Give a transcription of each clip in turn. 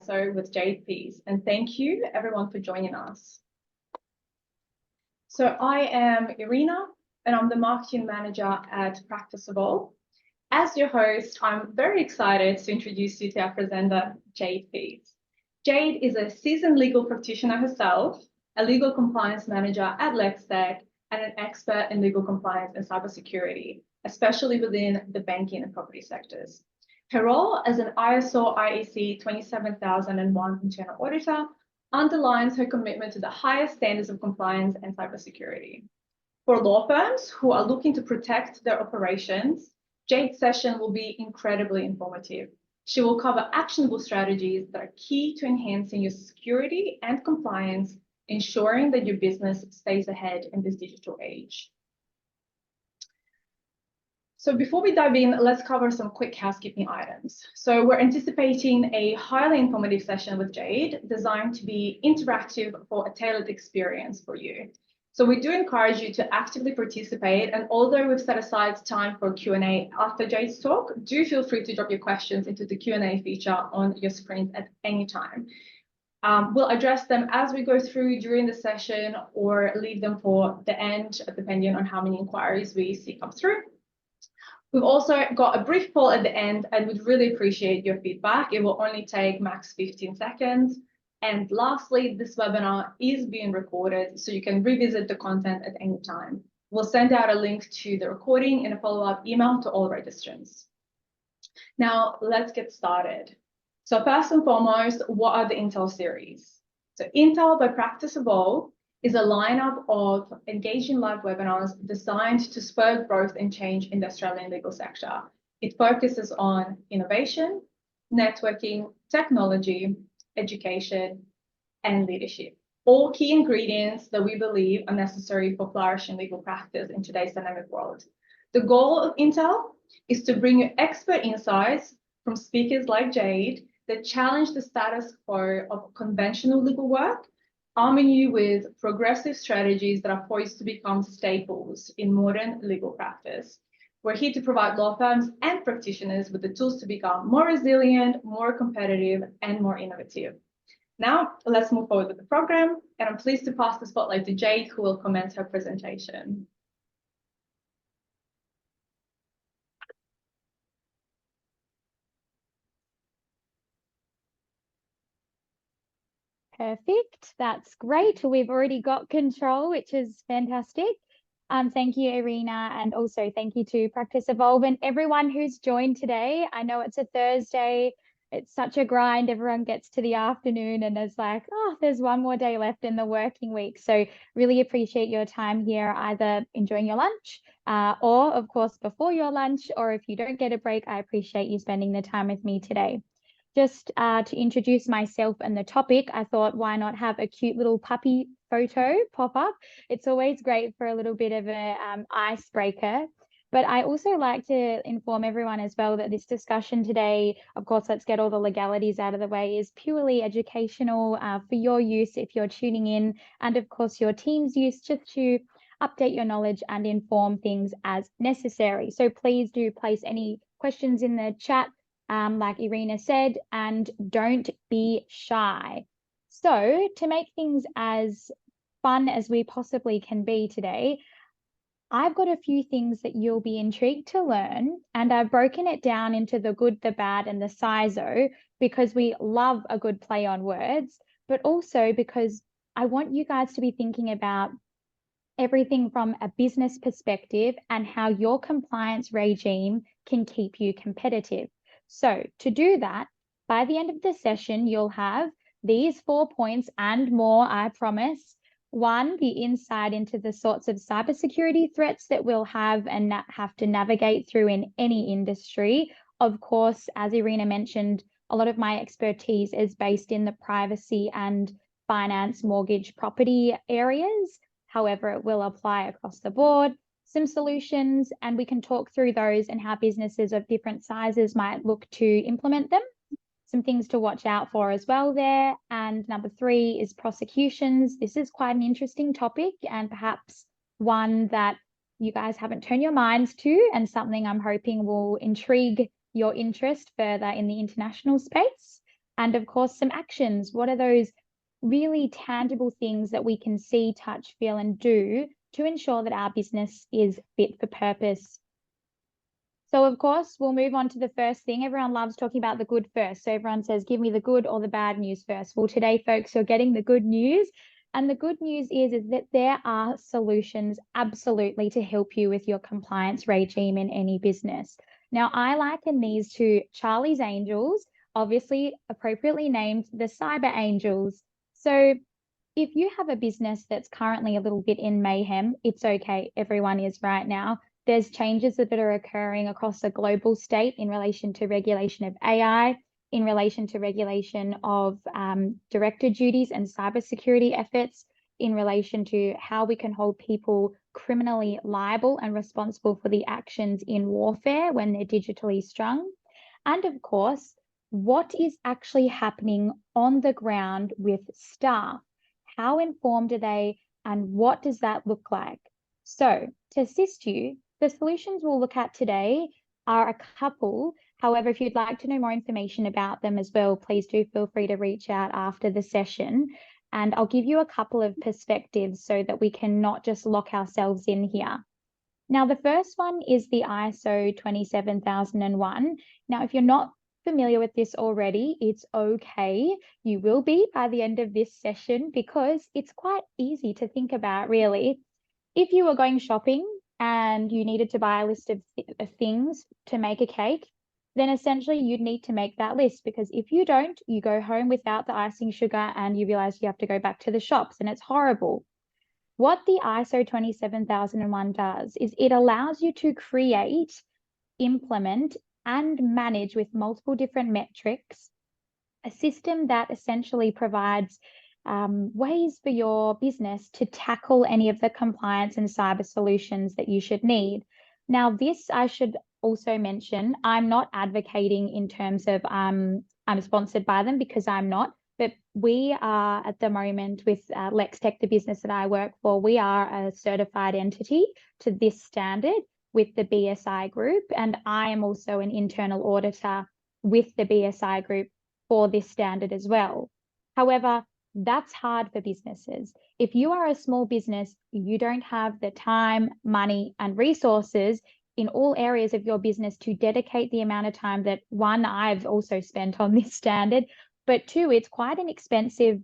CISO with Jade Peace, and thank you everyone for joining us. So I am Irina, and I'm the marketing manager at Practice Evolve. As your host, I'm very excited to introduce you to our presenter, Jade Peace. Jade is a seasoned legal practitioner herself, a legal compliance manager at LEXTECH, and an expert in legal compliance and cybersecurity, especially within the banking and property sectors. Her role as an ISO IEC 27001 Internal Auditor underlines her commitment to the highest standards of compliance and cybersecurity. For law firms who are looking to protect their operations, Jade's session will be incredibly informative. She will cover actionable strategies that are key to enhancing your security and compliance, ensuring that your business stays ahead in this digital age. So before we dive in, let's cover some quick housekeeping items. So we're anticipating a highly informative session with Jade, designed to be interactive for a tailored experience for you. So we do encourage you to actively participate, and although we've set aside time for Q&A after Jade's talk, do feel free to drop your questions into the Q&A feature on your screen at any time. We'll address them as we go through during the session, or leave them for the end, depending on how many inquiries we see come through. We've also got a brief poll at the end, and we'd really appreciate your feedback. It will only take max 15 seconds. And lastly, this webinar is being recorded, so you can revisit the content at any time. We'll send out a link to the recording in a follow-up email to all registrants. Now, let's get started. So first and foremost, what are the Intel series? So Intel by Practice Evolve is a lineup of engaging live webinars designed to spur growth and change in the Australian legal sector. It focuses on innovation, networking, technology, education, and leadership. All key ingredients that we believe are necessary for flourishing legal practice in today's dynamic world. The goal of Intel is to bring you expert insights from speakers like Jade that challenge the status quo of conventional legal work, arming you with progressive strategies that are poised to become staples in modern legal practice. We're here to provide law firms and practitioners with the tools to become more resilient, more competitive, and more innovative. Now, let's move forward with the program, and I'm pleased to pass the spotlight to Jade, who will commence her presentation. Perfect. That's great. We've already got control, which is fantastic. Thank you, Irina, and also thank you to Practice Evolve and everyone who's joined today. I know it's a Thursday. It's such a grind. Everyone gets to the afternoon and is like, oh, there's one more day left in the working week. So really appreciate your time here, either enjoying your lunch or, of course, before your lunch, or if you don't get a break, I appreciate you spending the time with me today. Just to introduce myself and the topic, I thought, why not have a cute little puppy photo pop up? It's always great for a little bit of an icebreaker. But I also like to inform everyone as well that this discussion today, of course, let's get all the legalities out of the way, is purely educational for your use if you're tuning in, and of course your team's use, just to update your knowledge and inform things as necessary. So please do place any questions in the chat, like Irina said, and don't be shy. So to make things as fun as we possibly can be today, I've got a few things that you'll be intrigued to learn, and I've broken it down into the good, the bad, and the CISO, because we love a good play on words, but also because I want you guys to be thinking about everything from a business perspective and how your compliance regime can keep you competitive. So to do that, by the end of the session, you'll have these 4 points and more, I promise. 1, the insight into the sorts of cybersecurity threats that we'll have and have to navigate through in any industry. Of course, as Irina mentioned, a lot of my expertise is based in the privacy and finance, mortgage, property areas. However, it will apply across the board. Some solutions, and we can talk through those and how businesses of different sizes might look to implement them. Some things to watch out for as well there. And number 3 is prosecutions. This is quite an interesting topic, and perhaps one that you guys haven't turned your minds to, and something I'm hoping will intrigue your interest further in the international space. And of course, some actions. What are those really tangible things that we can see, touch, feel, and do to ensure that our business is fit for purpose? So of course, we'll move on to the first thing. Everyone loves talking about the good first. So everyone says, give me the good or the bad news first. Well, today, folks, you're getting the good news. And the good news is that there are solutions absolutely to help you with your compliance regime in any business. Now, I liken these to Charlie's Angels, obviously appropriately named the Cyber Angels. So if you have a business that's currently a little bit in mayhem, it's okay. Everyone is right now. There's changes that are occurring across a global state in relation to regulation of AI, in relation to regulation of director duties and cybersecurity efforts, in relation to how we can hold people criminally liable and responsible for the actions in warfare when they're digitally strung. And of course, what is actually happening on the ground with staff? How informed are they, and what does that look like? So to assist you, the solutions we'll look at today are a couple. However, if you'd like to know more information about them as well, please do feel free to reach out after the session. And I'll give you a couple of perspectives so that we can not just lock ourselves in here. Now, the first one is the ISO 27001. Now, if you're not familiar with this already, it's okay. You will be by the end of this session because it's quite easy to think about, really. If you were going shopping and you needed to buy a list of things to make a cake, then essentially you'd need to make that list, because if you don't, you go home without the icing sugar and you realize you have to go back to the shops, and it's horrible. What the ISO 27001 does is it allows you to create, implement, and manage with multiple different metrics a system that essentially provides ways for your business to tackle any of the compliance and cyber solutions that you should need. Now, this I should also mention, I'm not advocating in terms of I'm sponsored by them, because I'm not, but we are at the moment with LEXTECH, the business that I work for, we are a certified entity to this standard with the BSI group, and I am also an internal auditor with the BSI group for this standard as well. However, that's hard for businesses. If you are a small business, you don't have the time, money, and resources in all areas of your business to dedicate the amount of time that, one, I've also spent on this standard, but two, it's quite an expensive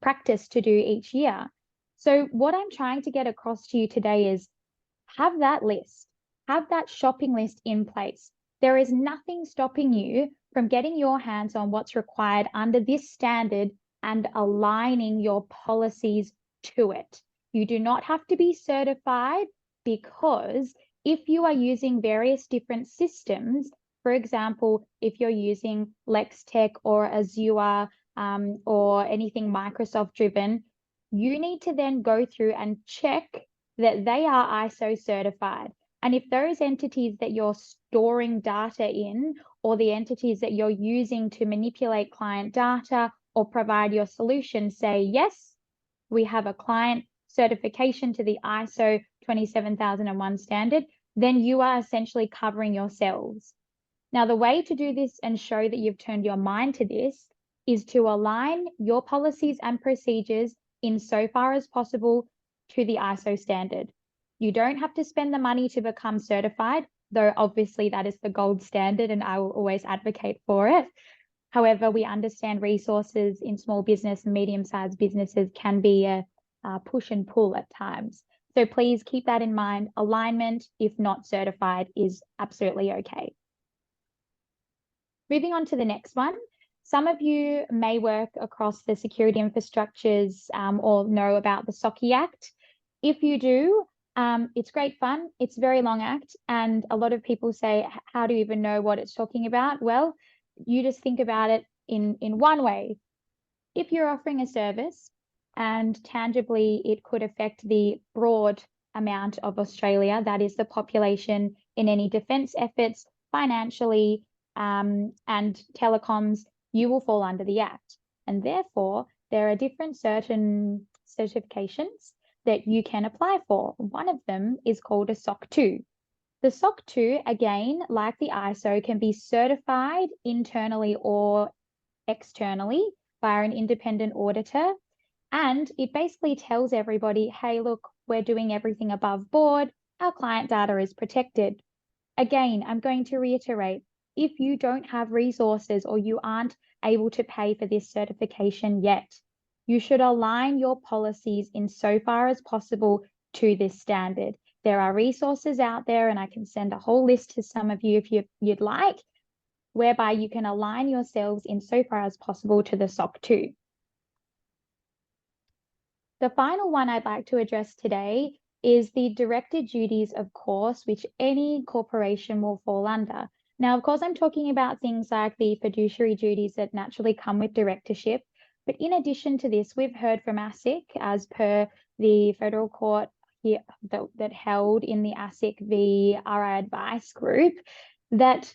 practice to do each year. So what I'm trying to get across to you today is have that list, have that shopping list in place. There is nothing stopping you from getting your hands on what's required under this standard and aligning your policies to it. You do not have to be certified, because if you are using various different systems, for example, if you're using LEXTECH or Azure or anything Microsoft driven, you need to then go through and check that they are ISO certified. And if those entities that you're storing data in, or the entities that you're using to manipulate client data or provide your solution say, yes, we have a client certification to the ISO 27001 standard, then you are essentially covering yourselves. Now, the way to do this and show that you've turned your mind to this is to align your policies and procedures insofar as possible to the ISO standard. You don't have to spend the money to become certified, though obviously that is the gold standard and I will always advocate for it. However, we understand resources in small business and medium-sized businesses can be a push and pull at times. So please keep that in mind. Alignment, if not certified, is absolutely okay. Moving on to the next one. Some of you may work across the security infrastructures or know about the SOCI Act. If you do, it's great fun. It's a very long act, and a lot of people say, how do you even know what it's talking about? Well, you just think about it in one way. If you're offering a service and tangibly it could affect the broad amount of Australia, that is the population, in any defence efforts, financially, and telecoms, you will fall under the Act. And therefore, there are different certain certifications that you can apply for. One of them is called a SOC 2. The SOC 2, again, like the ISO, can be certified internally or externally via an independent auditor. And it basically tells everybody, hey, look, we're doing everything above board. Our client data is protected. Again, I'm going to reiterate, if you don't have resources or you aren't able to pay for this certification yet, you should align your policies insofar as possible to this standard. There are resources out there, and I can send a whole list to some of you if you'd like, whereby you can align yourselves insofar as possible to the SOC 2. The final one I'd like to address today is the director duties of course, which any corporation will fall under. Now, of course, I'm talking about things like the fiduciary duties that naturally come with directorship. But in addition to this, we've heard from ASIC, as per the federal court here that held in the ASIC v. RI Advice Group, that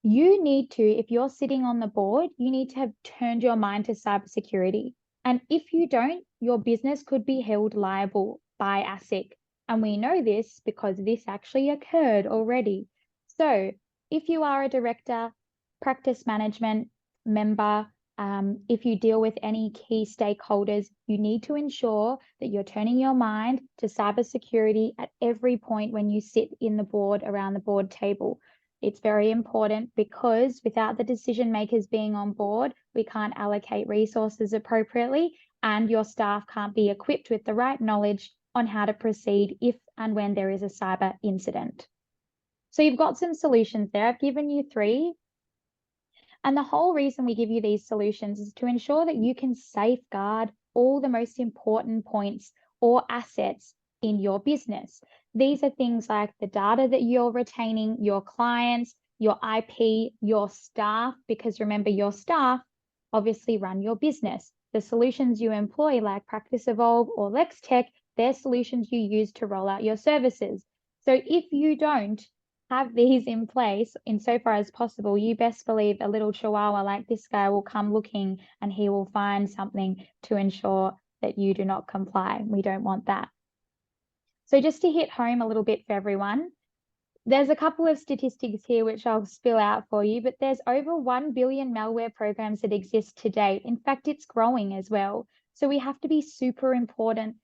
you need to, if you're sitting on the board, you need to have turned your mind to cybersecurity. And if you don't, your business could be held liable by ASIC. And we know this because this actually occurred already. So if you are a director, practice management member, if you deal with any key stakeholders, you need to ensure that you're turning your mind to cybersecurity at every point when you sit in the board, around the board table. It's very important because without the decision makers being on board, we can't allocate resources appropriately, and your staff can't be equipped with the right knowledge on how to proceed if and when there is a cyber incident. So you've got some solutions there. I've given you 3. And the whole reason we give you these solutions is to ensure that you can safeguard all the most important points or assets in your business. These are things like the data that you're retaining, your clients, your IP, your staff, because remember, your staff obviously run your business. The solutions you employ, like Practice Evolve or LEXTECH, they're solutions you use to roll out your services. So if you don't have these in place insofar as possible, you best believe a little chihuahua like this guy will come looking and he will find something to ensure that you do not comply. We don't want that. So just to hit home a little bit for everyone, there's a couple of statistics here which I'll spill out for you, but there's over 1 billion malware programs that exist to date. In fact, it's growing as well. So we have to be super important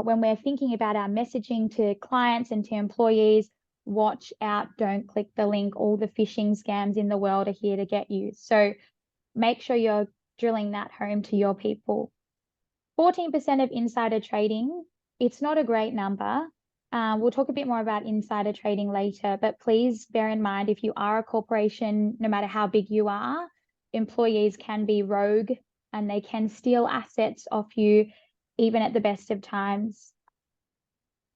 when we're thinking about our messaging to clients and to employees. Watch out, don't click the link. All the phishing scams in the world are here to get you. So make sure you're drilling that home to your people. 14% of insider trading, it's not a great number. We'll talk a bit more about insider trading later, but please bear in mind, if you are a corporation, no matter how big you are, employees can be rogue and they can steal assets off you, even at the best of times.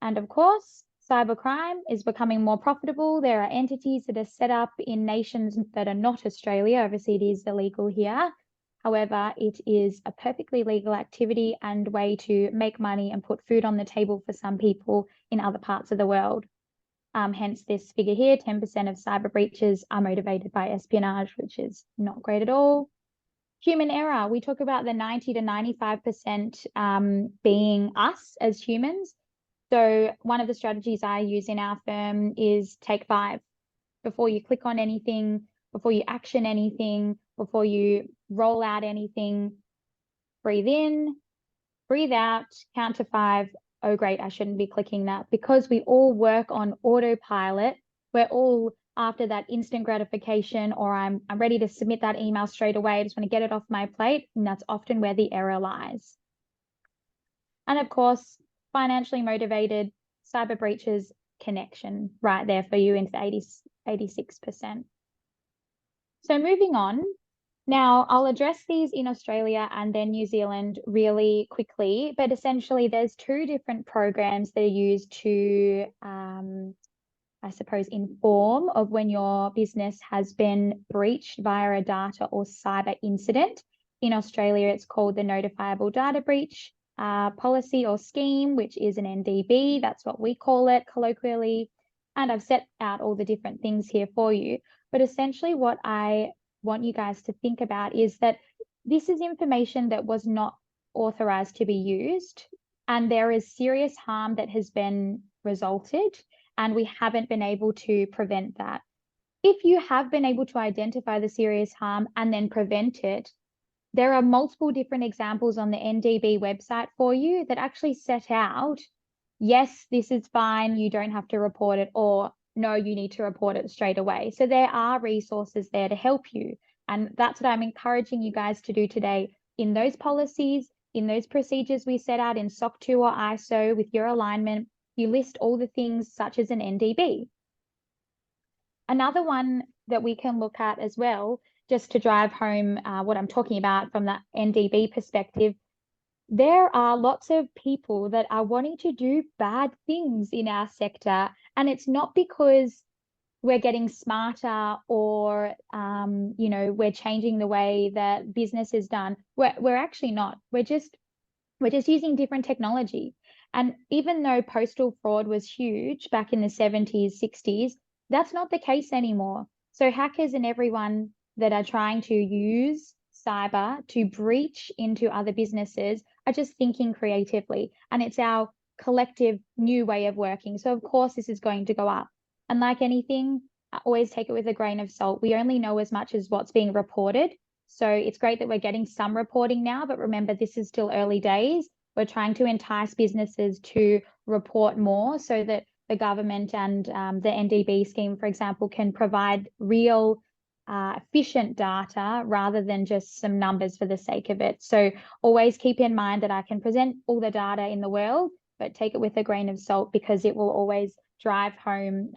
And of course, cybercrime is becoming more profitable. There are entities that are set up in nations that are not Australia. Obviously, it is illegal here. However, it is a perfectly legal activity and way to make money and put food on the table for some people in other parts of the world. Hence this figure here, 10% of cyber breaches are motivated by espionage, which is not great at all. Human error, we talk about the 90 to 95% being us as humans. So one of the strategies I use in our firm is take 5. Before you click on anything, before you action anything, before you roll out anything, breathe in, breathe out, count to 5. Oh, great, I shouldn't be clicking that. Because we all work on autopilot, we're all after that instant gratification, or I'm ready to submit that email straight away. I just want to get it off my plate. And that's often where the error lies. And of course, financially motivated cyber breaches connection right there for you into 86%. So moving on, now I'll address these in Australia and then New Zealand really quickly, but essentially there's 2 different programs that are used to, I suppose, inform of when your business has been breached via a data or cyber incident. In Australia, it's called the Notifiable Data Breach policy or scheme, which is an NDB. That's what we call it colloquially. And I've set out all the different things here for you. But essentially what I want you guys to think about is that this is information that was not authorized to be used, and there is serious harm that has been resulted, and we haven't been able to prevent that. If you have been able to identify the serious harm and then prevent it, there are multiple different examples on the NDB website for you that actually set out, yes, this is fine, you don't have to report it, or no, you need to report it straight away. So there are resources there to help you. And that's what I'm encouraging you guys to do today. In those policies, in those procedures we set out in SOC 2 or ISO with your alignment, you list all the things such as an NDB. Another one that we can look at as well, just to drive home what I'm talking about from the NDB perspective, there are lots of people that are wanting to do bad things in our sector, and it's not because we're getting smarter or we're changing the way that business is done. We're actually not. We're just using different technology. And even though postal fraud was huge back in the 70s, 60s, that's not the case anymore. So hackers and everyone that are trying to use cyber to breach into other businesses are just thinking creatively. And it's our collective new way of working. So of course, this is going to go up. And like anything, I always take it with a grain of salt. We only know as much as what's being reported. So it's great that we're getting some reporting now, but remember, this is still early days. We're trying to entice businesses to report more so that the government and the NDB scheme, for example, can provide real efficient data rather than just some numbers for the sake of it. So always keep in mind that I can present all the data in the world, but take it with a grain of salt, because it will always drive home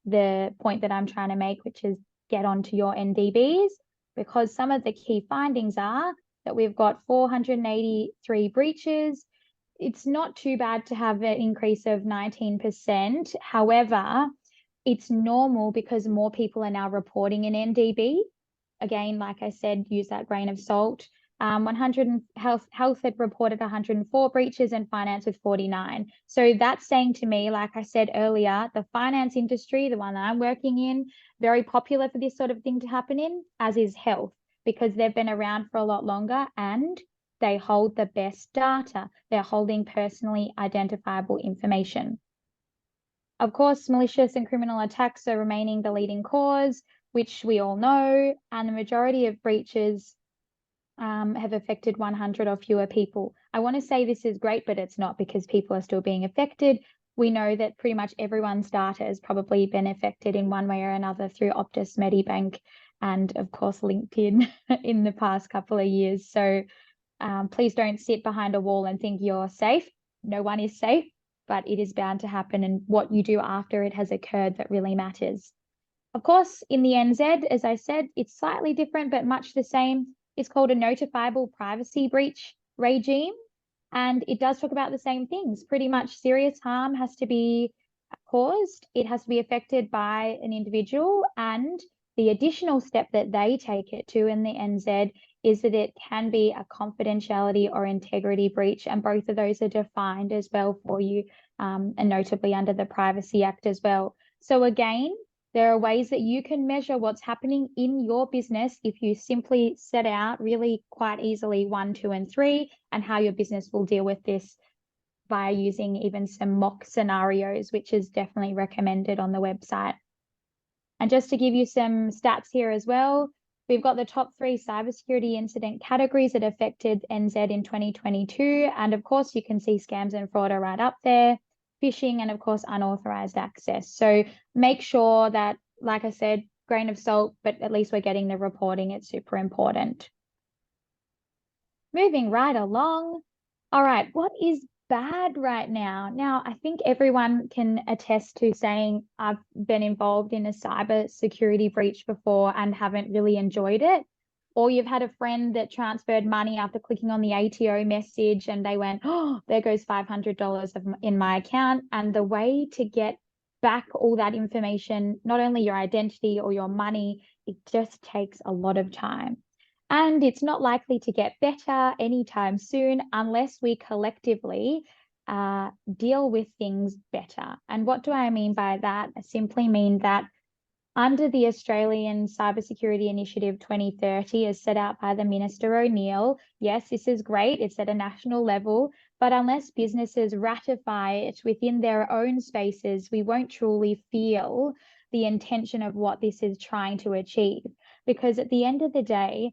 the point that I'm trying to make, which is get onto your NDBs, because some of the key findings are that we've got 483 breaches. It's not too bad to have an increase of 19%. However, it's normal because more people are now reporting an NDB. Again, like I said, use that grain of salt. 100 health had reported 104 breaches and finance with 49. So that's saying to me, like I said earlier, the finance industry, the one that I'm working in, very popular for this sort of thing to happen in, as is health, because they've been around for a lot longer and they hold the best data. They're holding personally identifiable information. Of course, malicious and criminal attacks are remaining the leading cause, which we all know, and the majority of breaches have affected 100 or fewer people. I want to say this is great, but it's not, because people are still being affected. We know that pretty much everyone's data has probably been affected in one way or another through Optus, Medibank, and of course LinkedIn in the past couple of years. So please don't sit behind a wall and think you're safe. No one is safe, but it is bound to happen, and what you do after it has occurred that really matters. Of course, in the NZ, as I said, it's slightly different, but much the same. It's called a notifiable privacy breach regime, and it does talk about the same things. Pretty much serious harm has to be caused. It has to be affected by an individual, and the additional step that they take it to in the NZ is that it can be a confidentiality or integrity breach, and both of those are defined as well for you, and notably under the Privacy Act as well. So again, there are ways that you can measure what's happening in your business if you simply set out really quite easily 1, 2, and 3, and how your business will deal with this by using even some mock scenarios, which is definitely recommended on the website. And just to give you some stats here as well, we've got the top 3 cybersecurity incident categories that affected NZ in 2022. And of course, you can see scams and fraud are right up there, phishing, and of course, unauthorized access. So make sure that, like I said, grain of salt, but at least we're getting the reporting. It's super important. Moving right along. All right, what is bad right now? Now, I think everyone can attest to saying I've been involved in a cyber security breach before and haven't really enjoyed it. Or you've had a friend that transferred money after clicking on the ATO message and they went, oh, there goes $500 in my account. And the way to get back all that information, not only your identity or your money, it just takes a lot of time. And it's not likely to get better anytime soon unless we collectively deal with things better. And what do I mean by that? I simply mean that under the Australian Cybersecurity Initiative 2030, as set out by the Minister O'Neill, yes, this is great. It's at a national level, but unless businesses ratify it within their own spaces, we won't truly feel the intention of what this is trying to achieve. Because at the end of the day,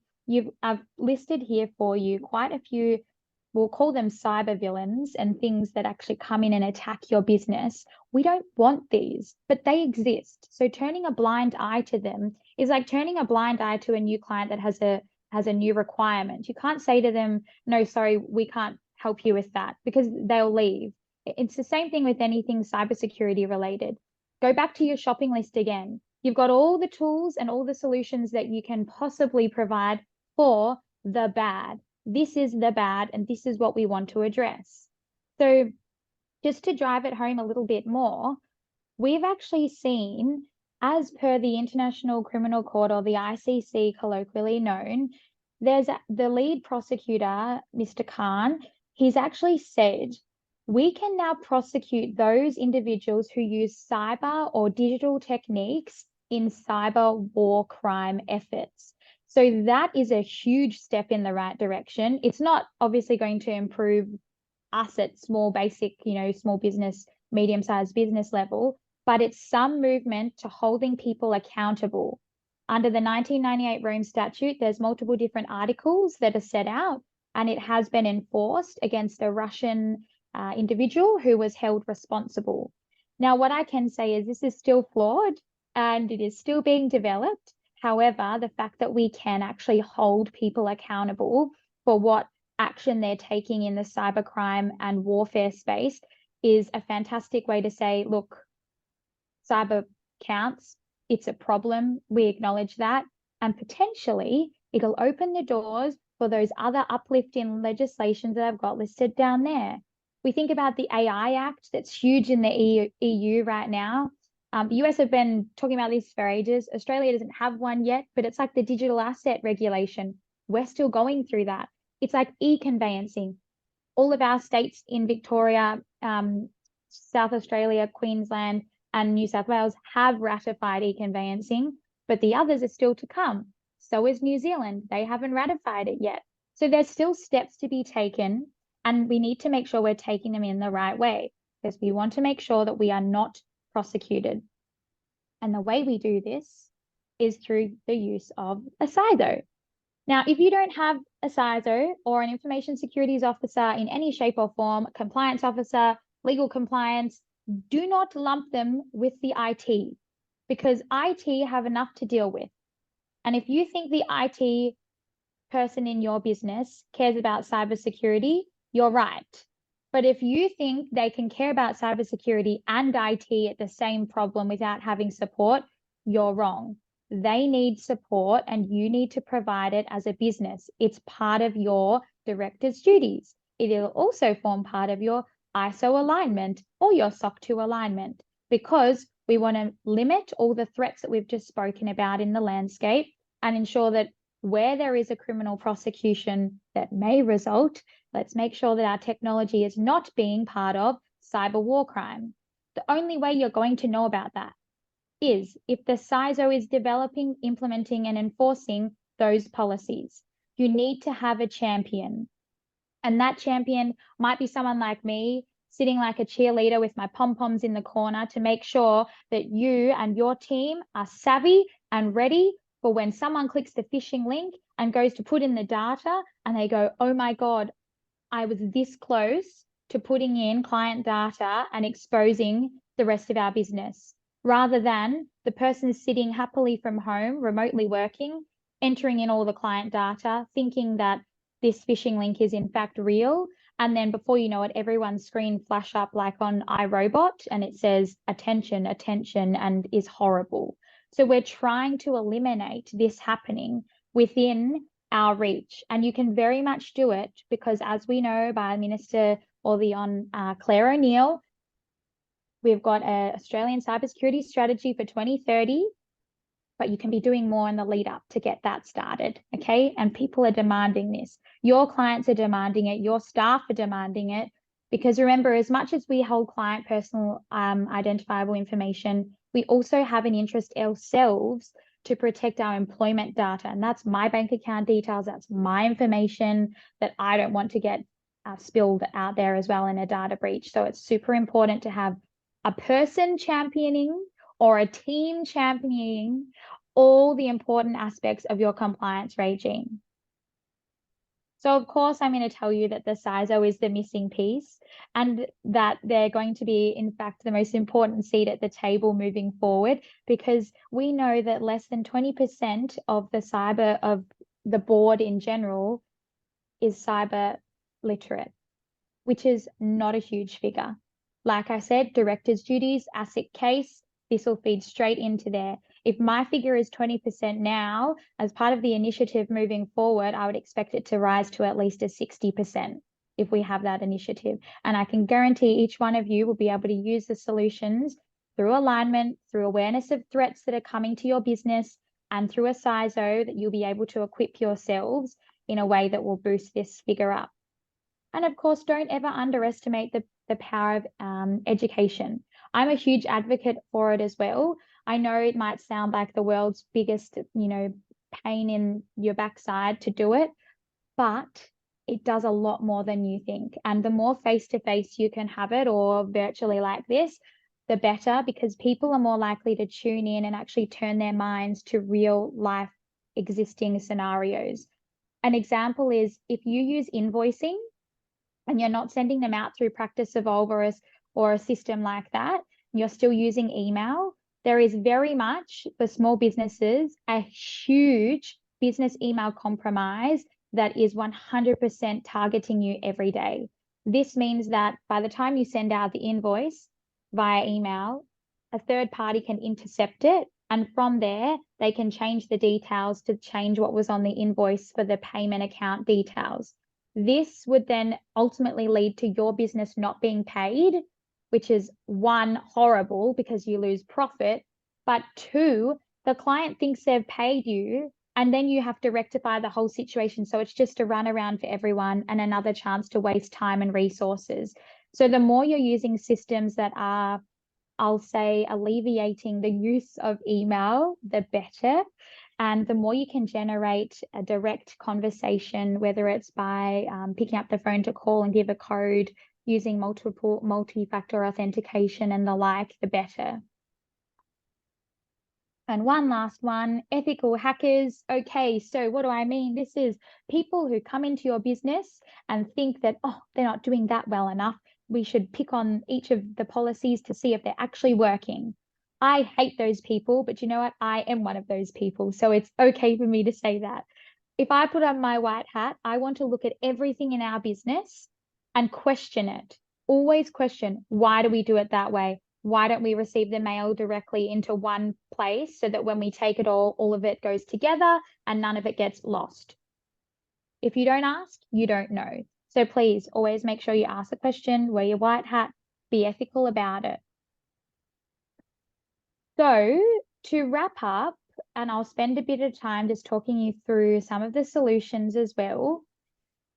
I've listed here for you quite a few, we'll call them cyber villains, and things that actually come in and attack your business. We don't want these, but they exist. So turning a blind eye to them is like turning a blind eye to a new client that has a new requirement. You can't say to them, no, sorry, we can't help you with that, because they'll leave. It's the same thing with anything cybersecurity related. Go back to your shopping list again. You've got all the tools and all the solutions that you can possibly provide for the bad. This is the bad, and this is what we want to address. So just to drive it home a little bit more, we've actually seen, as per the International Criminal Court, or the ICC colloquially known, there's the lead prosecutor, Mr. Khan, he's actually said, we can now prosecute those individuals who use cyber or digital techniques in cyber war crime efforts. So that is a huge step in the right direction. It's not obviously going to improve us at small basic, small business, medium-sized business level, but it's some movement to holding people accountable. Under the 1998 Rome Statute, there's multiple different articles that are set out, and it has been enforced against a Russian individual who was held responsible. Now, what I can say is this is still flawed and it is still being developed. However, the fact that we can actually hold people accountable for what action they're taking in the cybercrime and warfare space is a fantastic way to say, look, cyber counts, it's a problem, we acknowledge that, and potentially it'll open the doors for those other uplifting legislations that I've got listed down there. We think about the AI Act that's huge in the EU right now. The US have been talking about this for ages. Australia doesn't have one yet, but it's like the digital asset regulation. We're still going through that. It's like e-conveyancing. All of our states in Victoria, South Australia, Queensland, and New South Wales have ratified e-conveyancing, but the others are still to come. So is New Zealand. They haven't ratified it yet. So there's still steps to be taken, and we need to make sure we're taking them in the right way, because we want to make sure that we are not prosecuted. And the way we do this is through the use of a CISO. Now, if you don't have a CISO or an information securities officer in any shape or form, compliance officer, legal compliance, do not lump them with the IT, because IT have enough to deal with. And if you think the IT person in your business cares about cybersecurity, you're right. But if you think they can care about cybersecurity and IT at the same problem without having support, you're wrong. They need support, and you need to provide it as a business. It's part of your director's duties. It will also form part of your ISO alignment or your SOC 2 alignment, because we want to limit all the threats that we've just spoken about in the landscape and ensure that where there is a criminal prosecution that may result, let's make sure that our technology is not being part of cyber war crime. The only way you're going to know about that is if the CISO is developing, implementing, and enforcing those policies. You need to have a champion. And that champion might be someone like me, sitting like a cheerleader with my pom-poms in the corner to make sure that you and your team are savvy and ready for when someone clicks the phishing link and goes to put in the data and they go, oh my God, I was this close to putting in client data and exposing the rest of our business, rather than the person sitting happily from home, remotely working, entering in all the client data, thinking that this phishing link is in fact real. And then before you know it, everyone's screen flash up like on iRobot and it says attention, attention, and is horrible. So we're trying to eliminate this happening within our reach. And you can very much do it because, as we know by Minister Claire O'Neill, we've got an Australian cybersecurity strategy for 2030, but you can be doing more in the lead up to get that started, okay? And people are demanding this. Your clients are demanding it. Your staff are demanding it. Because remember, as much as we hold client personal identifiable information, we also have an interest ourselves to protect our employment data. And that's my bank account details. That's my information that I don't want to get spilled out there as well in a data breach. So it's super important to have a person championing or a team championing all the important aspects of your compliance regime. So of course, I'm going to tell you that the CISO is the missing piece and that they're going to be, in fact, the most important seat at the table moving forward, because we know that less than 20% of the board in general is cyber literate, which is not a huge figure. Like I said, director's duties, asset case, this will feed straight into there. If my figure is 20% now, as part of the initiative moving forward, I would expect it to rise to at least a 60% if we have that initiative. And I can guarantee each one of you will be able to use the solutions through alignment, through awareness of threats that are coming to your business, and through a CISO that you'll be able to equip yourselves in a way that will boost this figure up. And of course, don't ever underestimate the power of education. I'm a huge advocate for it as well. I know it might sound like the world's biggest, pain in your backside to do it, but it does a lot more than you think. And the more face-to-face you can have it, or virtually like this, the better, because people are more likely to tune in and actually turn their minds to real life existing scenarios. An example is if you use invoicing and you're not sending them out through Practice Evolve or a system like that, you're still using email, there is very much, for small businesses, a huge business email compromise that is 100% targeting you every day. This means that by the time you send out the invoice via email, a third party can intercept it. And from there, they can change the details to change what was on the invoice for the payment account details. This would then ultimately lead to your business not being paid, which is one, horrible because you lose profit, but two, the client thinks they've paid you and then you have to rectify the whole situation. So it's just a runaround for everyone and another chance to waste time and resources. So the more you're using systems that are, I'll say, alleviating the use of email, the better. And the more you can generate a direct conversation, whether it's by picking up the phone to call and give a code, using multi-factor authentication and the like, the better. And one last one, ethical hackers. Okay, so what do I mean? This is people who come into your business and think that, oh, they're not doing that well enough. We should pick on each of the policies to see if they're actually working. I hate those people, but you know what? I am one of those people. So it's okay for me to say that. If I put on my white hat, I want to look at everything in our business and question it. Always question, why do we do it that way? Why don't we receive the mail directly into one place so that when we take it all of it goes together and none of it gets lost? If you don't ask, you don't know. So please always make sure you ask the question, wear your white hat, be ethical about it. So to wrap up, and I'll spend a bit of time just talking you through some of the solutions as well,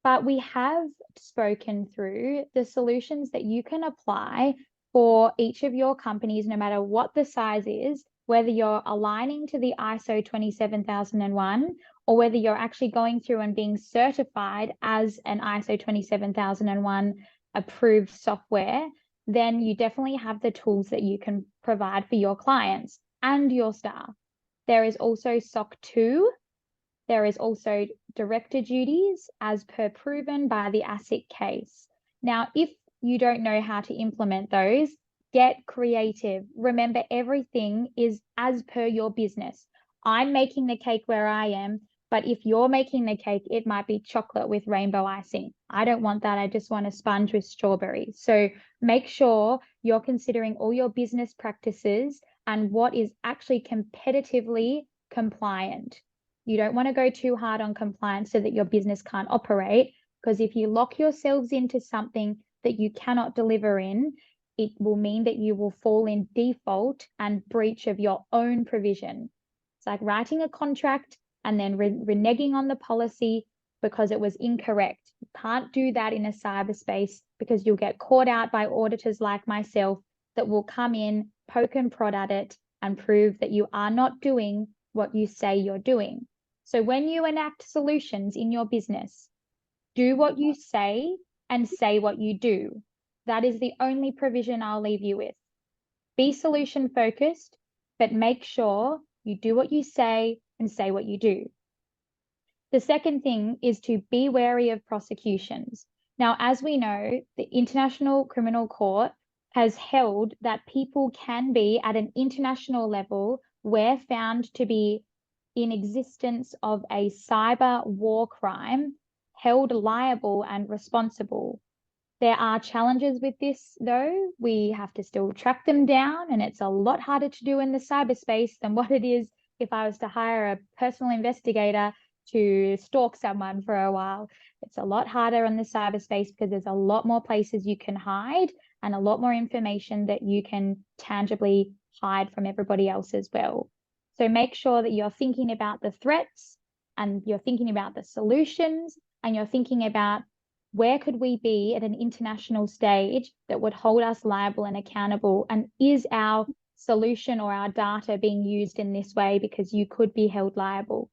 but we have spoken through the solutions that you can apply for each of your companies, no matter what the size is, whether you're aligning to the ISO 27001 or whether you're actually going through and being certified as an ISO 27001 approved software, then you definitely have the tools that you can provide for your clients and your staff. There is also SOC 2. There is also director duties as per proven by the asset case. Now, if you don't know how to implement those, get creative. Remember, everything is as per your business. I'm making the cake where I am, but if you're making the cake, it might be chocolate with rainbow icing. I don't want that. I just want a sponge with strawberries. So make sure you're considering all your business practices and what is actually competitively compliant. You don't want to go too hard on compliance so that your business can't operate, because if you lock yourselves into something that you cannot deliver in, it will mean that you will fall in default and breach of your own provision. It's like writing a contract and then reneging on the policy because it was incorrect. You can't do that in a cyberspace because you'll get caught out by auditors like myself that will come in, poke and prod at it and prove that you are not doing what you say you're doing. So when you enact solutions in your business, do what you say and say what you do. That is the only provision I'll leave you with. Be solution focused, but make sure you do what you say and say what you do. The second thing is to be wary of prosecutions. Now, as we know, the International Criminal Court has held that people can be at an international level where found to be in existence of a cyber war crime held liable and responsible. There are challenges with this, though. We have to still track them down, and it's a lot harder to do in the cyberspace than what it is if I was to hire a personal investigator to stalk someone for a while. It's a lot harder in the cyberspace because there's a lot more places you can hide and a lot more information that you can tangibly hide from everybody else as well. So make sure that you're thinking about the threats and you're thinking about the solutions and you're thinking about where could we be at an international stage that would hold us liable and accountable, and is our solution or our data being used in this way, because you could be held liable.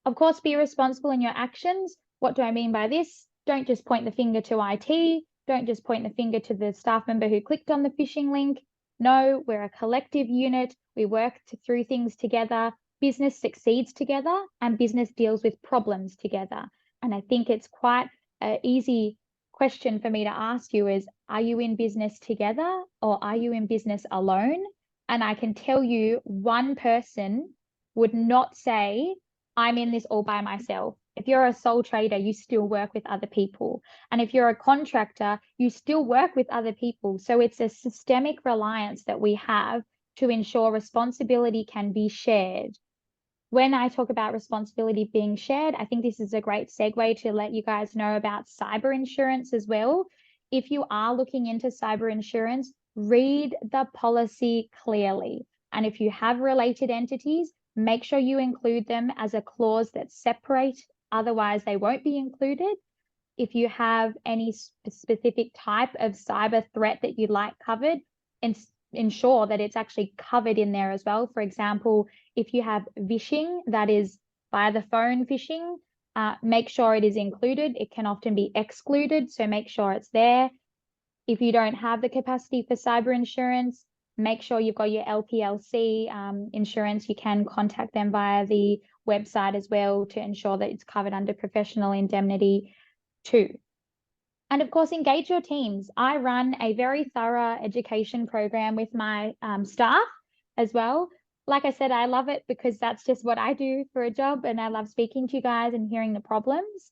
Of course, be responsible in your actions. What do I mean by this? Don't just point the finger to IT. Don't just point the finger to the staff member who clicked on the phishing link. No, we're a collective unit. We work through things together. Business succeeds together and business deals with problems together. And I think it's quite an easy question for me to ask you is, are you in business together or are you in business alone? And I can tell you, one person would not say, I'm in this all by myself. If you're a sole trader, you still work with other people. And if you're a contractor, you still work with other people. So it's a systemic reliance that we have to ensure responsibility can be shared. When I talk about responsibility being shared, I think this is a great segue to let you guys know about cyber insurance as well. If you are looking into cyber insurance, read the policy clearly. And if you have related entities, make sure you include them as a clause that's separate, otherwise they won't be included. If you have any specific type of cyber threat that you'd like covered, and ensure that it's actually covered in there as well. For example, if you have phishing, that is via the phone phishing, make sure it is included. It can often be excluded, so make sure it's there. If you don't have the capacity for cyber insurance, make sure you've got your LPLC insurance. You can contact them via the website as well to ensure that it's covered under professional indemnity too. And of course, engage your teams. I run a very thorough education program with my staff as well. Like I said, I love it because that's just what I do for a job, and I love speaking to you guys and hearing the problems.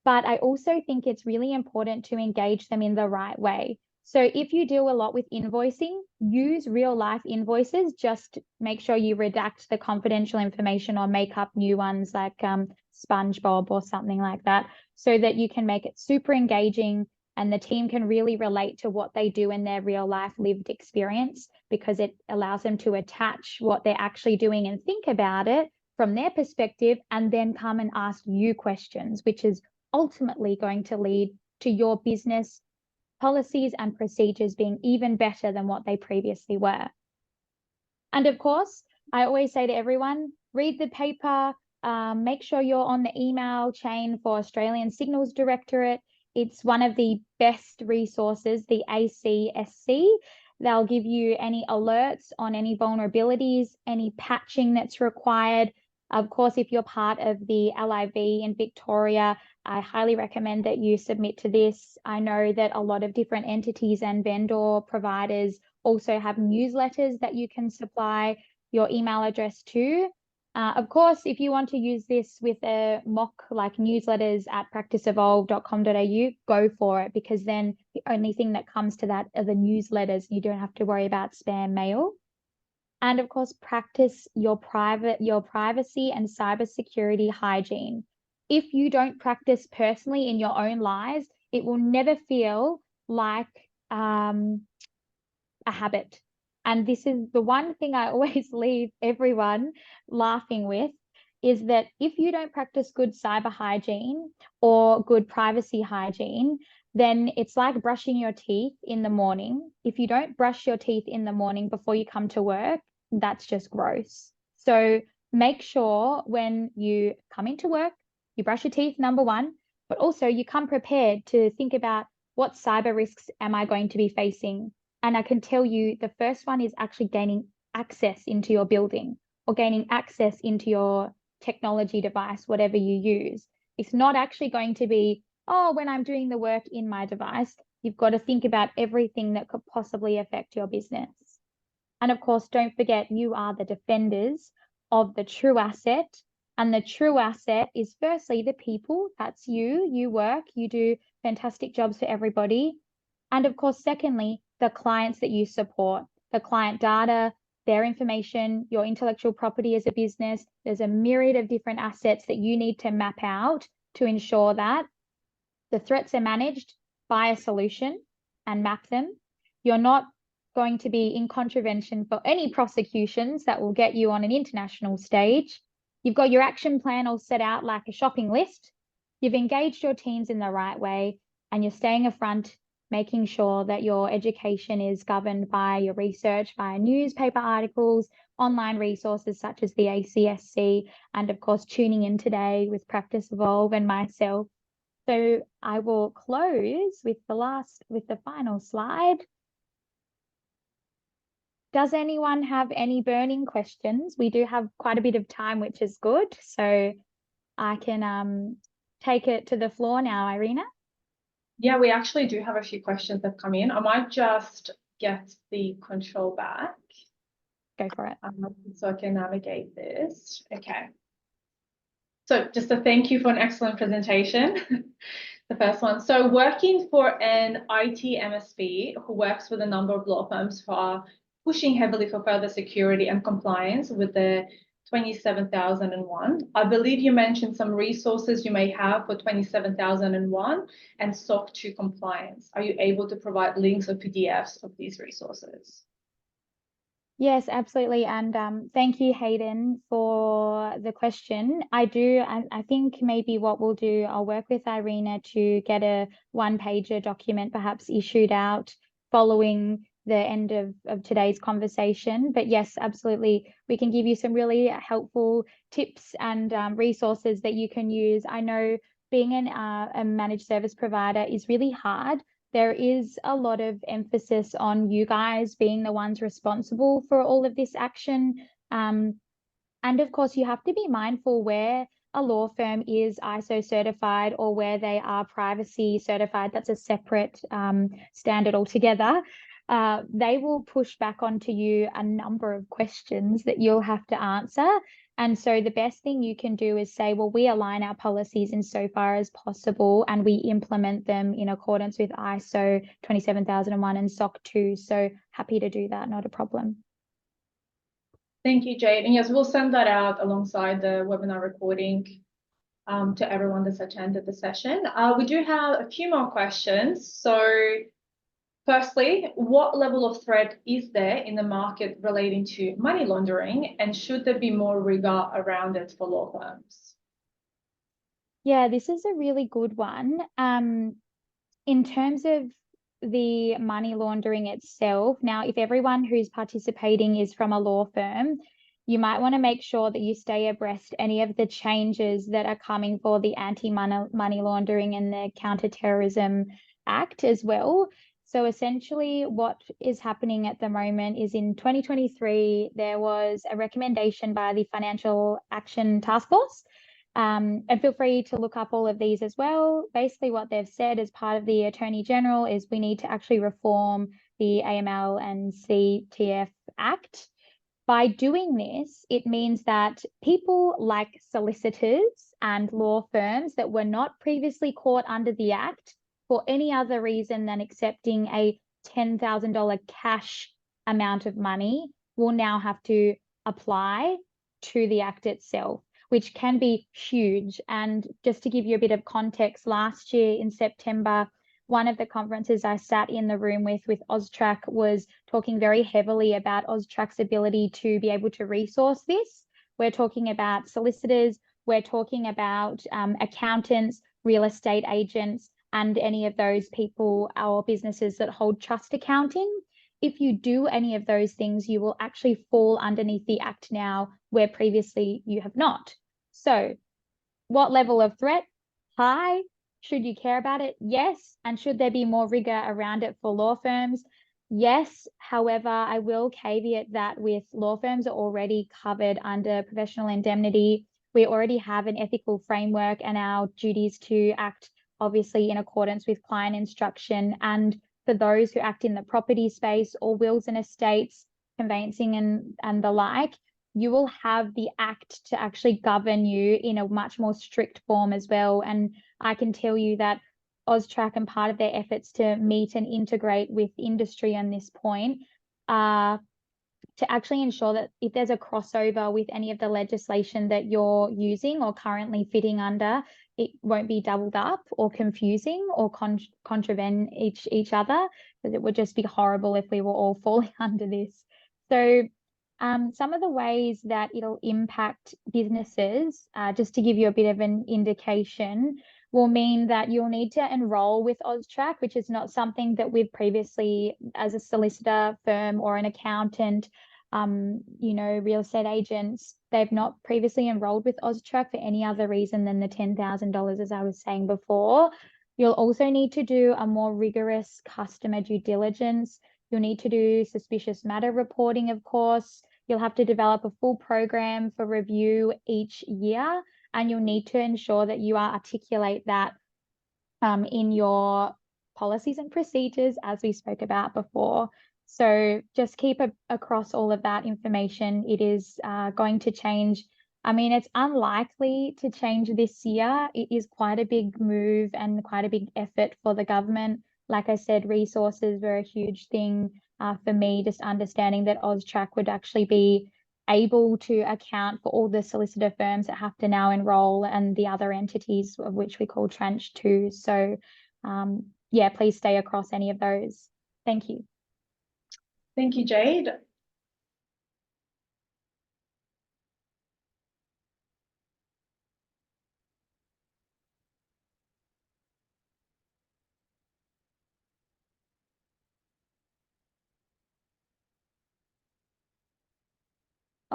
But I also think it's really important to engage them in the right way. So if you deal a lot with invoicing, use real life invoices. Just make sure you redact the confidential information or make up new ones like SpongeBob or something like that, so that you can make it super engaging and the team can really relate to what they do in their real life lived experience, because it allows them to attach what they're actually doing and think about it from their perspective, and then come and ask you questions, which is ultimately going to lead to your business policies and procedures being even better than what they previously were. And of course, I always say to everyone, read the paper, make sure you're on the email chain for Australian Signals Directorate. It's one of the best resources, the ACSC. They'll give you any alerts on any vulnerabilities, any patching that's required. Of course, if you're part of the LIV in Victoria, I highly recommend that you submit to this. I know that a lot of different entities and vendor providers also have newsletters that you can supply your email address to. Of course, if you want to use this with a mock like newsletters at practiceevolve.com.au, go for it, because then the only thing that comes to that are the newsletters. You don't have to worry about spam mail. And of course, practice your privacy and cybersecurity hygiene. If you don't practice personally in your own lives, it will never feel like a habit. And this is the one thing I always leave everyone laughing with, is that if you don't practice good cyber hygiene or good privacy hygiene, then it's like brushing your teeth in the morning. If you don't brush your teeth in the morning before you come to work, that's just gross. So make sure when you come into work, you brush your teeth, number one, but also you come prepared to think about what cyber risks am I going to be facing. And I can tell you the first one is actually gaining access into your building or gaining access into your technology device, whatever you use. It's not actually going to be, oh, when I'm doing the work in my device. You've got to think about everything that could possibly affect your business. And of course, don't forget, you are the defenders of the true asset. And the true asset is firstly the people. That's you. You work, you do fantastic jobs for everybody. And of course, secondly, the clients that you support, the client data, their information, your intellectual property as a business. There's a myriad of different assets that you need to map out to ensure that the threats are managed by a solution and map them. You're not going to be in contravention for any prosecutions that will get you on an international stage. You've got your action plan all set out like a shopping list. You've engaged your teams in the right way, and you're staying afront, making sure that your education is governed by your research, by newspaper articles, online resources such as the ACSC, and of course, tuning in today with Practice Evolve and myself. So I will close with the final slide. Does anyone have any burning questions? We do have quite a bit of time, which is good. So I can take it to the floor now, Irina. Yeah, we actually do have a few questions that come in. I might just get the control back. Go for it. So I can navigate this. Okay. So just a thank you for an excellent presentation. The first one. So working for an IT MSP who works with a number of law firms who are pushing heavily for further security and compliance with the 27001. I believe you mentioned some resources you may have for 27001 and SOC 2 compliance. Are you able to provide links or PDFs of these resources? Yes, absolutely. And thank you, Hayden, for the question. I think maybe what we'll do, I'll work with Irina to get a one-pager document perhaps issued out following the end of today's conversation. But yes, absolutely, we can give you some really helpful tips and resources that you can use. I know being a managed service provider is really hard. There is a lot of emphasis on you guys being the ones responsible for all of this action. And of course, you have to be mindful where a law firm is ISO certified or where they are privacy certified. That's a separate standard altogether. They will push back onto you a number of questions that you'll have to answer. And so the best thing you can do is say, well, we align our policies insofar as possible and we implement them in accordance with ISO 27001 and SOC 2. So happy to do that, not a problem. Thank you, Jade. And yes, we'll send that out alongside the webinar recording to everyone that's attended the session. We do have a few more questions. So firstly, what level of threat is there in the market relating to money laundering, and should there be more rigor around it for law firms? Yeah, this is a really good one. In terms of the money laundering itself, now, if everyone who's participating is from a law firm, you might want to make sure that you stay abreast any of the changes that are coming for the Anti-Money Laundering and the Counterterrorism Act as well. So essentially what is happening at the moment is in 2023, there was a recommendation by the Financial Action Task Force. And feel free to look up all of these as well. Basically what they've said as part of the Attorney General is we need to actually reform the AML and CTF Act. By doing this, it means that people like solicitors and law firms that were not previously caught under the Act for any other reason than accepting a $10,000 cash amount of money will now have to apply to the Act itself, which can be huge. And just to give you a bit of context, last year in September, one of the conferences I sat in the room with Austrac was talking very heavily about Austrac's ability to be able to resource this. We're talking about solicitors, we're talking about accountants, real estate agents, and any of those people or businesses that hold trust accounting. If you do any of those things, you will actually fall underneath the Act now, where previously you have not. So what level of threat? High. Should you care about it? Yes. And should there be more rigor around it for law firms? Yes. However, I will caveat that with law firms are already covered under professional indemnity. we already have an ethical framework and our duties to act obviously in accordance with client instruction. And for those who act in the property space or wills and estates, conveyancing and the like, you will have the act to actually govern you in a much more strict form as well. And I can tell you that AUSTRAC and part of their efforts to meet and integrate with industry on this point are to actually ensure that if there's a crossover with any of the legislation that you're using or currently fitting under, it won't be doubled up or confusing or contravene each other, because it would just be horrible if we were all falling under this. So some of the ways that it'll impact businesses, just to give you a bit of an indication, will mean that you'll need to enroll with AUSTRAC, which is not something that we've previously, as a solicitor firm or an accountant, real estate agents, they've not previously enrolled with AUSTRAC for any other reason than the $10,000, as I was saying before. You'll also need to do a more rigorous customer due diligence. You'll need to do suspicious matter reporting, of course. You'll have to develop a full program for review each year, and you'll need to ensure that you articulate that in your policies and procedures, as we spoke about before. So just keep across all of that information. It is going to change. I mean, it's unlikely to change this year. It is quite a big move and quite a big effort for the government. Like I said, resources were a huge thing for me, just understanding that AUSTRAC would actually be able to account for all the solicitor firms that have to now enroll and the other entities, of which we call tranche 2. So yeah, please stay across any of those. Thank you. Thank you, Jade.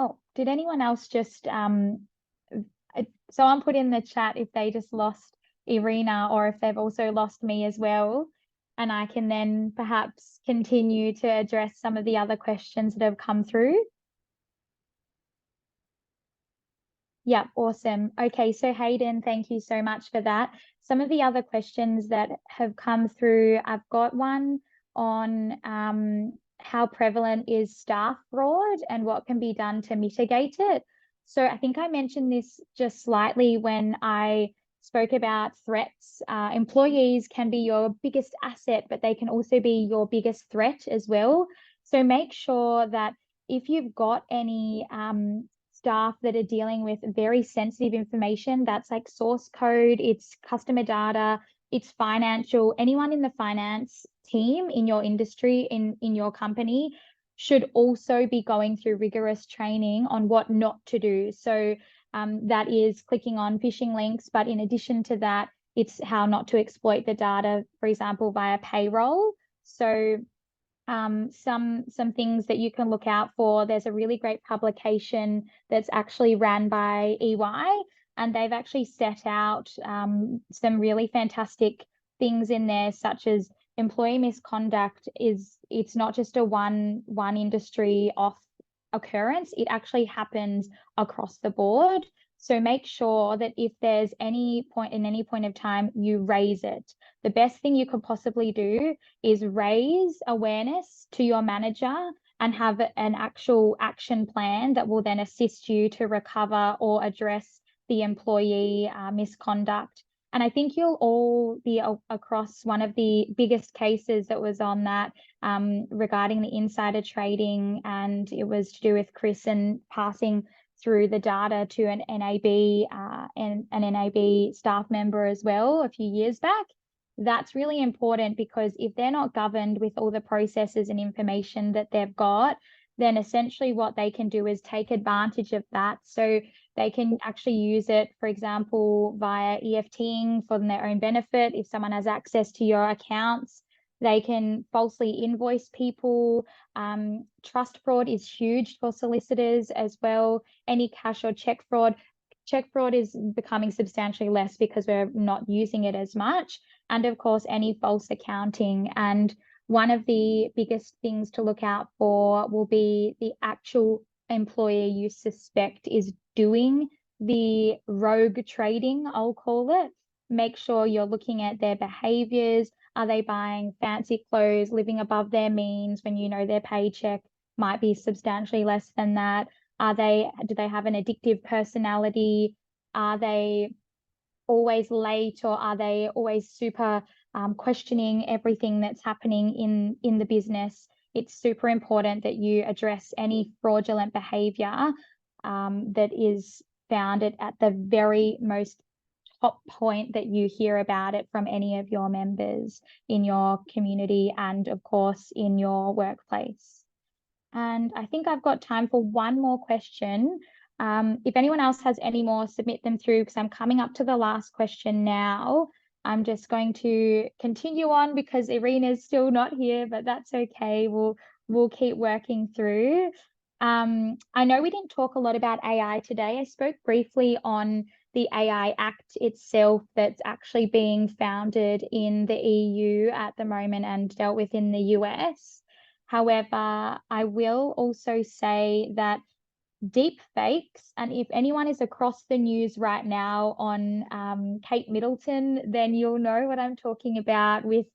Oh, did anyone else just someone put in the chat if they just lost Irina or if they've also lost me as well, and I can then perhaps continue to address some of the other questions that have come through. Yeah, awesome. Okay, so Hayden, thank you so much for that. Some of the other questions that have come through, I've got one on how prevalent is staff fraud and what can be done to mitigate it. So I think I mentioned this just slightly when I spoke about threats. Employees can be your biggest asset, but they can also be your biggest threat as well. So make sure that if you've got any staff that are dealing with very sensitive information, that's like source code, it's customer data, it's financial, anyone in the finance team in your industry, in your company, should also be going through rigorous training on what not to do. So that is clicking on phishing links, but in addition to that, it's how not to exploit the data, for example, via payroll. So some things that you can look out for. There's a really great publication that's actually ran by EY, and they've actually set out some really fantastic things in there, such as employee misconduct it's not just a one industry off occurrence. It actually happens across the board. So make sure that if there's any point of time, you raise it. The best thing you could possibly do is raise awareness to your manager and have an actual action plan that will then assist you to recover or address the employee misconduct. And I think you'll all be across one of the biggest cases that was on that regarding the insider trading, and it was to do with Chris and passing through the data to an NAB and an NAB staff member as well a few years back. That's really important, because if they're not governed with all the processes and information that they've got, then essentially what they can do is take advantage of that. So they can actually use it, for example, via EFTing for their own benefit. If someone has access to your accounts, they can falsely invoice people. Trust fraud is huge for solicitors as well. Any cash or check fraud. Check fraud is becoming substantially less because we're not using it as much. And of course, any false accounting. And one of the biggest things to look out for will be the actual employer you suspect is doing the rogue trading, I'll call it. Make sure you're looking at their behaviors. Are they buying fancy clothes, living above their means when you know their paycheck might be substantially less than that? Do they have an addictive personality? Are they always late, or are they always super questioning everything that's happening in the business? It's super important that you address any fraudulent behavior that is found at the very most top point that you hear about it from any of your members in your community and, of course, in your workplace. And I think I've got time for one more question. If anyone else has any more, submit them through, because I'm coming up to the last question now. I'm just going to continue on because Irina's still not here, but that's okay. We'll keep working through. I know we didn't talk a lot about AI today. I spoke briefly on the AI Act itself that's actually being founded in the EU at the moment and dealt with in the US. However, I will also say that deep fakes, and if anyone is across the news right now on Kate Middleton, then you'll know what I'm talking about with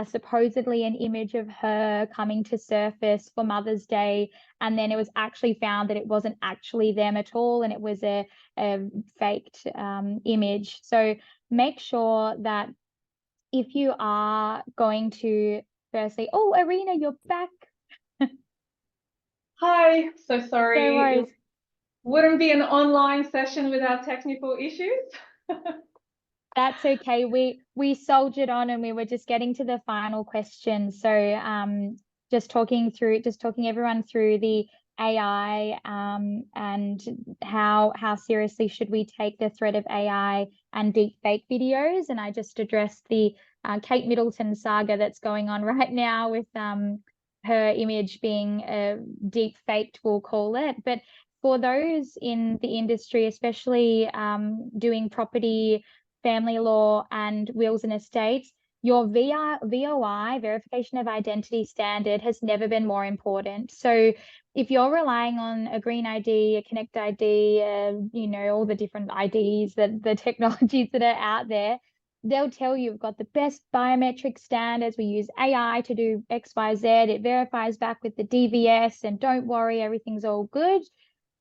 supposedly an image of her coming to surface for Mother's Day, and then it was actually found that it wasn't actually them at all, and it was a faked image. So make sure that if you are going to firstly, oh, Irina, you're back. Hi, so sorry. No worries. It wouldn't be an online session without technical issues. That's okay. We soldiered on and we were just getting to the final question. So just talking everyone through the AI and how seriously should we take the threat of AI and deep fake videos. And I just addressed the Kate Middleton saga that's going on right now with her image being deep faked, we'll call it. But for those in the industry, especially doing property, family law, and wills and estates, your VOI, verification of identity standard, has never been more important. So if you're relying on a green ID, a Connect ID, you know, all the different IDs, the technologies that are out there, they'll tell you we've got the best biometric standards. We use AI to do X, Y, Z. It verifies back with the DVS, and don't worry, everything's all good.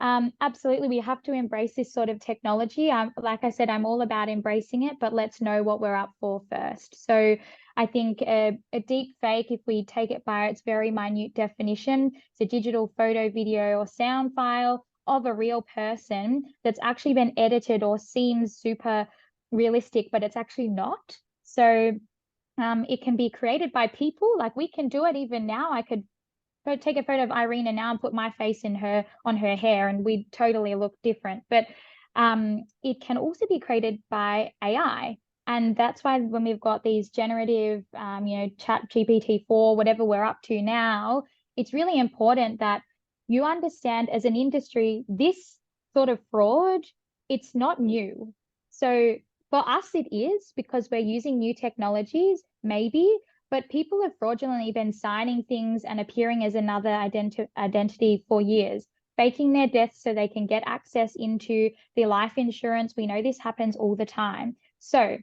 Absolutely, we have to embrace this sort of technology. Like I said, I'm all about embracing it, but let's know what we're up for first. So I think a deep fake, if we take it by its very minute definition, it's a digital photo, video, or sound file of a real person that's actually been edited or seems super realistic, but it's actually not. So it can be created by people. Like we can do it even now. I could take a photo of Irina now and put my face on her hair, and we'd totally look different. But it can also be created by AI. And that's why when we've got these generative, you know, chat GPT-4, whatever we're up to now, it's really important that you understand as an industry, this sort of fraud, it's not new. So for us, it is, because we're using new technologies, maybe, but people have fraudulently been signing things and appearing as another identity for years, faking their deaths so they can get access into their life insurance. We know this happens all the time. So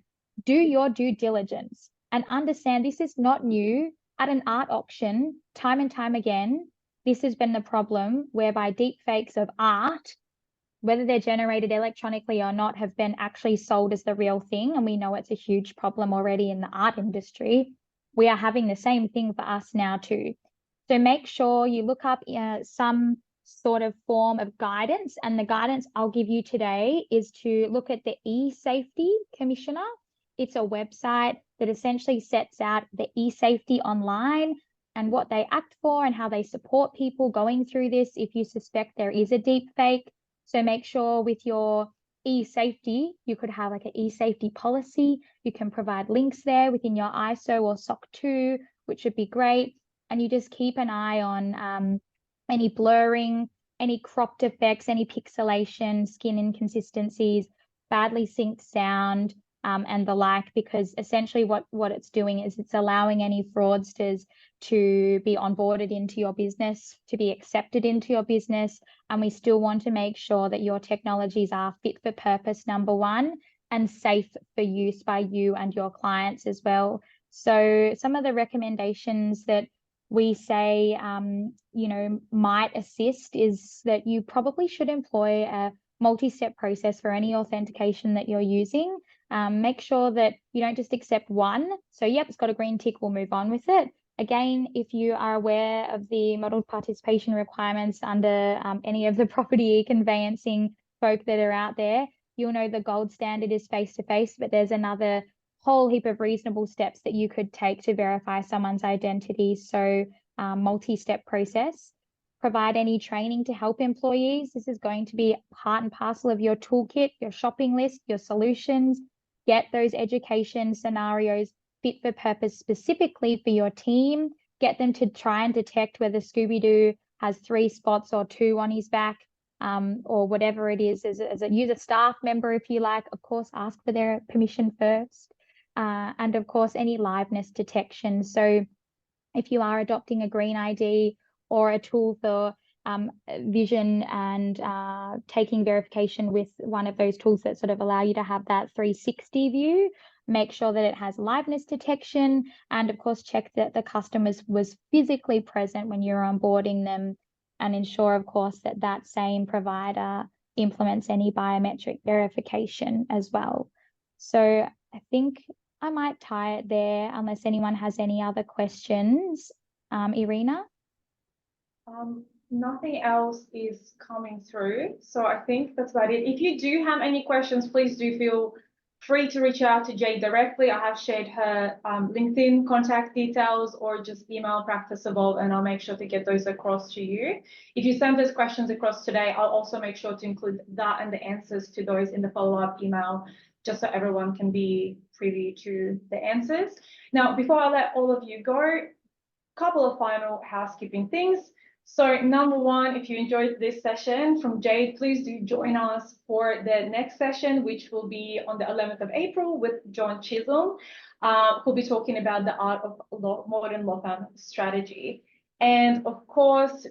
do your due diligence and understand this is not new. At an art auction, time and time again, this has been the problem, whereby deep fakes of art, whether they're generated electronically or not, have been actually sold as the real thing. And we know it's a huge problem already in the art industry. We are having the same thing for us now too. So make sure you look up some sort of form of guidance. And the guidance I'll give you today is to look at the eSafety Commissioner. It's a website that essentially sets out the eSafety online and what they act for and how they support people going through this if you suspect there is a deep fake. So make sure with your eSafety, you could have like an eSafety policy. You can provide links there within your ISO or SOC 2, which would be great. And you just keep an eye on any blurring, any cropped effects, any pixelation, skin inconsistencies, badly synced sound, and the like, because essentially what it's doing is it's allowing any fraudsters to be onboarded into your business, to be accepted into your business. And we still want to make sure that your technologies are fit for purpose, number one, and safe for use by you and your clients as well. So some of the recommendations that we say, might assist is that you probably should employ a multi-step process for any authentication that you're using. Make sure that you don't just accept one. So, yep, it's got a green tick, we'll move on with it. Again, if you are aware of the modeled participation requirements under any of the property conveyancing folk that are out there, you'll know the gold standard is face-to-face, but there's another whole heap of reasonable steps that you could take to verify someone's identity. So multi-step process. Provide any training to help employees. This is going to be part and parcel of your toolkit, your shopping list, your solutions. Get those education scenarios fit for purpose specifically for your team. Get them to try and detect whether Scooby-Doo has 3 spots or 2 on his back, or whatever it is, as a user staff member, if you like. Of course, ask for their permission first. And of course, any liveness detection. So if you are adopting a green ID or a tool for vision and taking verification with one of those tools that sort of allow you to have that 360 view, make sure that it has liveness detection, and of course check that the customer was physically present when you're onboarding them, and ensure, of course, that that same provider implements any biometric verification as well. So I think I might tie it there unless anyone has any other questions. Irina? Nothing else is coming through. So I think that's about it. If you do have any questions, please do feel free to reach out to Jade directly. I have shared her LinkedIn contact details, or just email Practice Evolve, and I'll make sure to get those across to you. If you send those questions across today, I'll also make sure to include that and the answers to those in the follow-up email, just so everyone can be privy to the answers. Now, before I let all of you go, a couple of final housekeeping things. So number one, if you enjoyed this session from Jade, please do join us for the next session, which will be on the 11th of April with John Chisholm, who'll be talking about the art of modern law firm strategy. And of course,